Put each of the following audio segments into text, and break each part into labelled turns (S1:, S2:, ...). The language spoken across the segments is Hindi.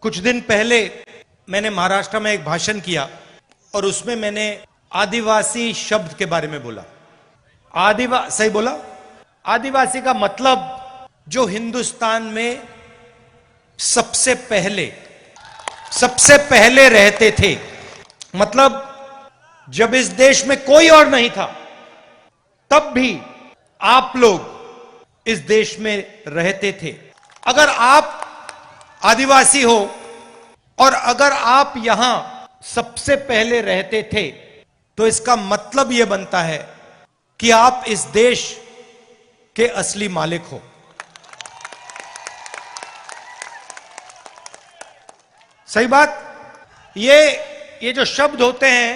S1: कुछ दिन पहले मैंने महाराष्ट्र में एक भाषण किया और उसमें मैंने आदिवासी शब्द के बारे में बोला। सही बोला? आदिवासी का मतलब जो हिंदुस्तान में सबसे पहले रहते थे, मतलब जब इस देश में कोई और नहीं था तब भी आप लोग इस देश में रहते थे। अगर आप आदिवासी हो और अगर आप यहां सबसे पहले रहते थे तो इसका मतलब यह बनता है कि आप इस देश के असली मालिक हो। सही बात? ये जो शब्द होते हैं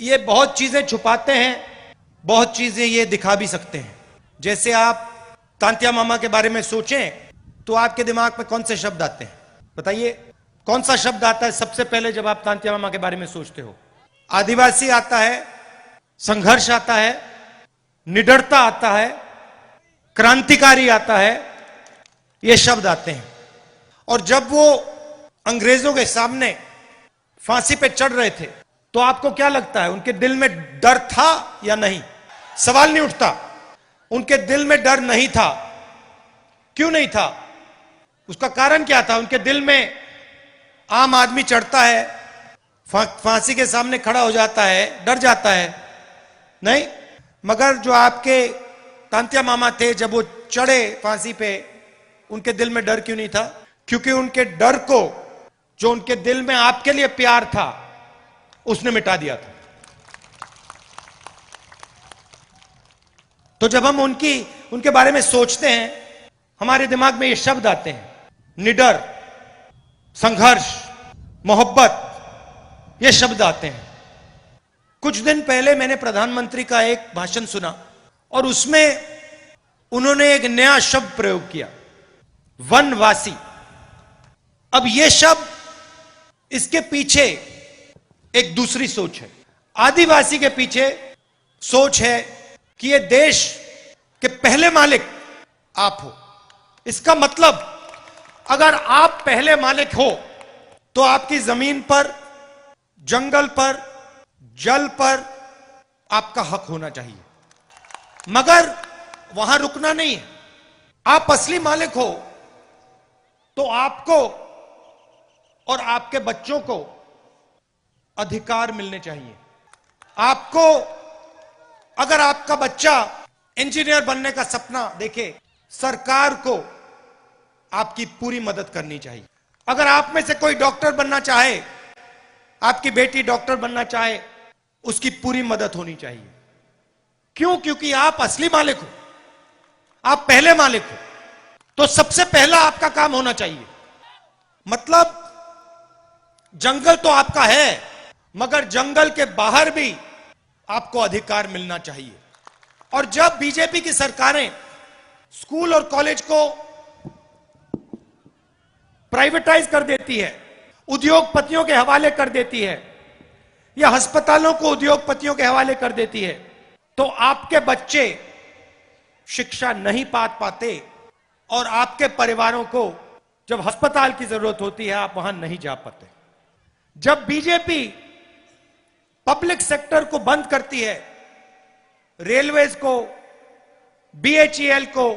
S1: ये बहुत चीजें छुपाते हैं, बहुत चीजें ये दिखा भी सकते हैं। जैसे आप तांत्या मामा के बारे में सोचें तो आपके दिमाग में कौन से शब्द आते हैं? बताइए, कौन सा शब्द आता है सबसे पहले जब आप तांत्या मामा के बारे में सोचते हो? आदिवासी आता है, संघर्ष आता है, निडरता आता है, क्रांतिकारी आता है, ये शब्द आते हैं। और जब वो अंग्रेजों के सामने फांसी पे चढ़ रहे थे तो आपको क्या लगता है, उनके दिल में डर था या नहीं? सवाल नहीं उठता। उनके दिल में डर नहीं था। क्यों नहीं था? उसका कारण क्या था? उनके दिल में आम आदमी चढ़ता है, फांसी के सामने खड़ा हो जाता है, डर जाता है? नहीं। मगर जो आपके तांत्या मामा थे, जब वो चढ़े फांसी पे, उनके दिल में डर क्यों नहीं था? क्योंकि उनके डर को, जो उनके दिल में आपके लिए प्यार था, उसने मिटा दिया था। तो जब हम उनके बारे में सोचते हैं, हमारे दिमाग में ये शब्द आते हैं, निडर, संघर्ष, मोहब्बत, ये शब्द आते हैं। कुछ दिन पहले मैंने प्रधानमंत्री का एक भाषण सुना और उसमें उन्होंने एक नया शब्द प्रयोग किया, वनवासी। अब यह शब्द, इसके पीछे एक दूसरी सोच है। आदिवासी के पीछे सोच है कि यह देश के पहले मालिक आप हो। इसका मतलब अगर आप पहले मालिक हो तो आपकी जमीन पर, जंगल पर, जल पर आपका हक होना चाहिए। मगर वहां रुकना नहीं है। आप असली मालिक हो तो आपको और आपके बच्चों को अधिकार मिलने चाहिए। आपको, अगर आपका बच्चा इंजीनियर बनने का सपना देखे, सरकार को आपकी पूरी मदद करनी चाहिए। अगर आप में से कोई डॉक्टर बनना चाहे, आपकी बेटी डॉक्टर बनना चाहे, उसकी पूरी मदद होनी चाहिए। क्यों? क्योंकि आप असली मालिक हो, आप पहले मालिक हो। तो सबसे पहला आपका काम होना चाहिए। मतलब जंगल तो आपका है, मगर जंगल के बाहर भी आपको अधिकार मिलना चाहिए। और जब बीजेपी की सरकारें स्कूल और कॉलेज को प्राइवेटाइज कर देती है, उद्योगपतियों के हवाले कर देती है, या अस्पतालों को उद्योगपतियों के हवाले कर देती है, तो आपके बच्चे शिक्षा नहीं पा पाते और आपके परिवारों को जब अस्पताल की जरूरत होती है आप वहां नहीं जा पाते। जब बीजेपी पब्लिक सेक्टर को बंद करती है, रेलवेज को, बीएचईएल को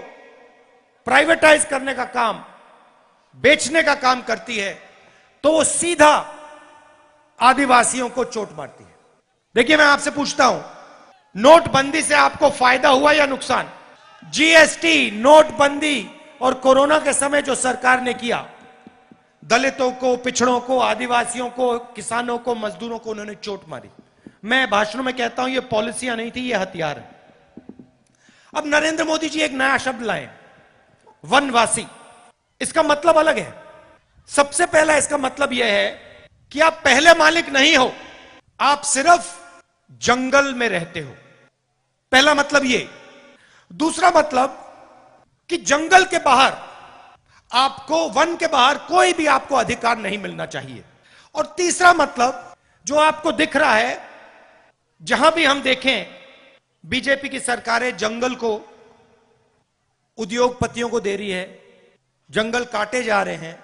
S1: प्राइवेटाइज करने का काम, बेचने का काम करती है, तो वो सीधा आदिवासियों को चोट मारती है। देखिए, मैं आपसे पूछता हूं, नोटबंदी से आपको फायदा हुआ या नुकसान? जीएसटी, नोटबंदी और कोरोना के समय जो सरकार ने किया, दलितों को, पिछड़ों को, आदिवासियों को, किसानों को, मजदूरों को उन्होंने चोट मारी। मैं भाषणों में कहता हूं ये पॉलिसियां नहीं थी, ये हथियार है। अब नरेंद्र मोदी जी एक नया शब्द लाए, वनवासी। इसका मतलब अलग है। सबसे पहला इसका मतलब यह है कि आप पहले मालिक नहीं हो, आप सिर्फ जंगल में रहते हो। पहला मतलब यह। दूसरा मतलब कि जंगल के बाहर आपको, वन के बाहर कोई भी आपको अधिकार नहीं मिलना चाहिए। और तीसरा मतलब जो आपको दिख रहा है, जहां भी हम देखें बीजेपी की सरकारें जंगल को उद्योगपतियों को दे रही है, जंगल काटे जा रहे हैं,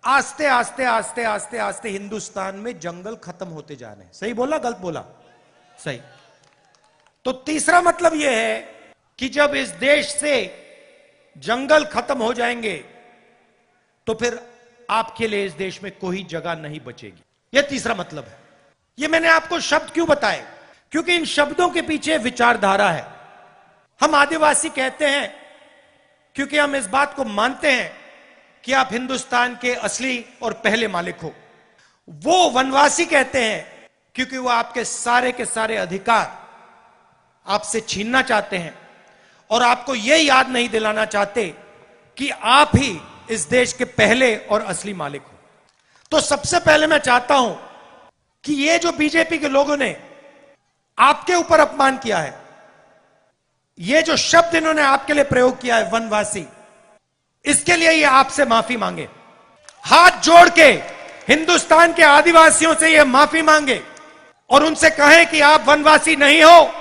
S1: आस्ते आस्ते आस्ते आस्ते आस्ते हिंदुस्तान में जंगल खत्म होते जा रहे हैं। सही बोला गलत बोला? सही। तो तीसरा मतलब यह है कि जब इस देश से जंगल खत्म हो जाएंगे तो फिर आपके लिए इस देश में कोई जगह नहीं बचेगी। यह तीसरा मतलब है। यह मैंने आपको शब्द क्यों बताए? क्योंकि इन शब्दों के पीछे विचारधारा है। हम आदिवासी कहते हैं क्योंकि हम इस बात को मानते हैं कि आप हिंदुस्तान के असली और पहले मालिक हो। वो वनवासी कहते हैं क्योंकि वो आपके सारे के सारे अधिकार आपसे छीनना चाहते हैं और आपको यह याद नहीं दिलाना चाहते कि आप ही इस देश के पहले और असली मालिक हो। तो सबसे पहले मैं चाहता हूं कि ये जो बीजेपी के लोगों ने आपके ऊपर अपमान किया है, ये जो शब्द इन्होंने आपके लिए प्रयोग किया है वनवासी, इसके लिए ये आपसे माफी मांगे। हाथ जोड़ के हिंदुस्तान के आदिवासियों से ये माफी मांगे और उनसे कहें कि आप वनवासी नहीं हो,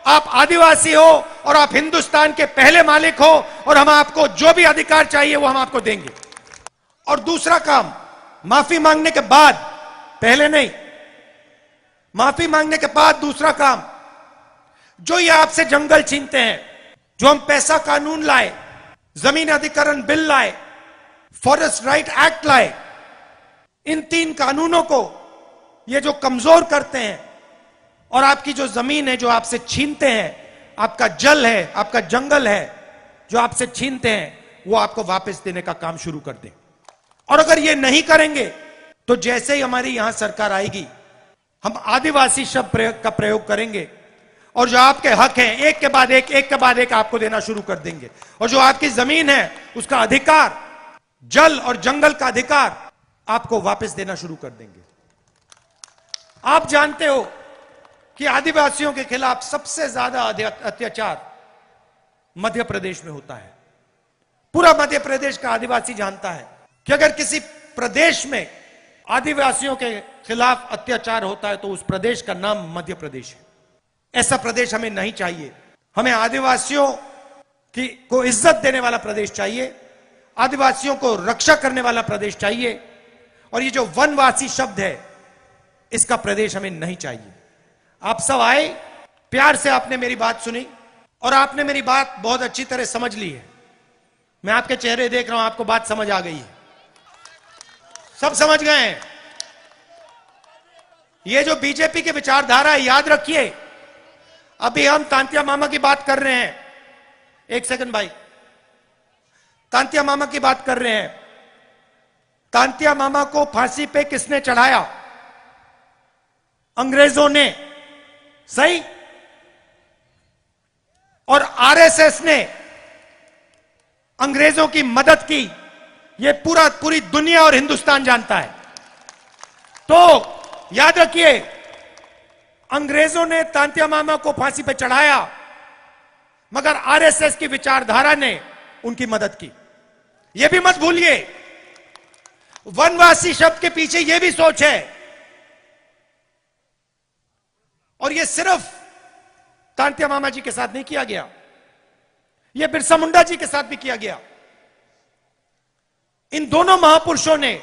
S1: आप आदिवासी हो और आप हिंदुस्तान के पहले मालिक हो और हम आपको जो भी अधिकार चाहिए वो हम आपको देंगे। और दूसरा काम, माफी मांगने के बाद, पहले नहीं, माफी मांगने के बाद दूसरा काम, जो ये आपसे जंगल छीनते हैं, जो हम पैसा कानून लाए, जमीन अधिग्रहण बिल लाए, फॉरेस्ट राइट एक्ट लाए, इन 3 कानूनों को ये जो कमजोर करते हैं और आपकी जो जमीन है जो आपसे छीनते हैं, आपका जल है, आपका जंगल है जो आपसे छीनते हैं, वो आपको वापस देने का काम शुरू कर दें। और अगर ये नहीं करेंगे तो जैसे ही हमारी यहां सरकार आएगी, हम आदिवासी शब्द का प्रयोग करेंगे और जो आपके हक हैं एक के बाद एक आपको देना शुरू कर देंगे। और जो आपकी जमीन है उसका अधिकार, जल और जंगल का अधिकार आपको वापस देना शुरू कर देंगे। आप जानते हो कि आदिवासियों के खिलाफ सबसे ज्यादा अत्याचार मध्य प्रदेश में होता है। पूरा मध्य प्रदेश का आदिवासी जानता है कि अगर किसी प्रदेश में आदिवासियों के खिलाफ अत्याचार होता है तो उस प्रदेश का नाम मध्य प्रदेश है। ऐसा प्रदेश हमें नहीं चाहिए। हमें आदिवासियों को इज्जत देने वाला प्रदेश चाहिए, आदिवासियों को रक्षा करने वाला प्रदेश चाहिए। और ये जो वनवासी शब्द है, इसका प्रदेश हमें नहीं चाहिए। आप सब आए, प्यार से आपने मेरी बात सुनी और आपने मेरी बात बहुत अच्छी तरह समझ ली है। मैं आपके चेहरे देख रहा हूं, आपको बात समझ आ गई है, सब समझ गए हैं। ये जो बीजेपी की विचारधारा है, याद रखिए, अभी हम तांतिया मामा की बात कर रहे हैं। एक सेकंड भाई, तांतिया मामा की बात कर रहे हैं। तांतिया मामा को फांसी पे किसने चढ़ाया? अंग्रेजों ने, सही? और आरएसएस ने अंग्रेजों की मदद की, यह पूरी दुनिया और हिंदुस्तान जानता है। तो याद रखिए, अंग्रेजों ने तांतिया मामा को फांसी पर चढ़ाया, मगर आरएसएस की विचारधारा ने उनकी मदद की। यह भी मत भूलिए, वनवासी शब्द के पीछे यह भी सोच है। और यह सिर्फ तांतिया मामा जी के साथ नहीं किया गया, यह बिरसा मुंडा जी के साथ भी किया गया। इन दोनों महापुरुषों ने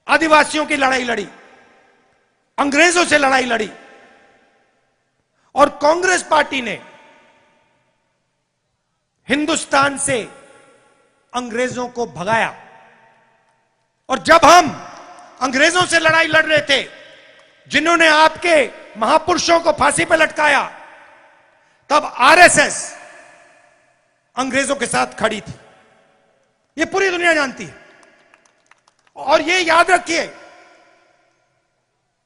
S1: आदिवासियों की लड़ाई लड़ी, अंग्रेजों से लड़ाई लड़ी, और कांग्रेस पार्टी ने हिंदुस्तान से अंग्रेजों को भगाया। और जब हम अंग्रेजों से लड़ाई लड़ रहे थे, जिन्होंने आपके महापुरुषों को फांसी पर लटकाया, तब आरएसएस अंग्रेजों के साथ खड़ी थी। यह पूरी दुनिया जानती है। और यह याद रखिए,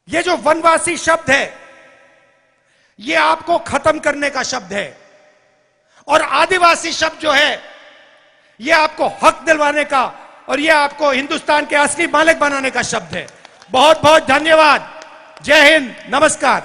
S1: यह जो वनवासी शब्द है, यह आपको खत्म करने का शब्द है। और आदिवासी शब्द जो है, यह आपको हक दिलवाने का और यह आपको हिंदुस्तान के असली मालिक बनाने का शब्द है। बहुत बहुत धन्यवाद। जय हिंद, नमस्कार।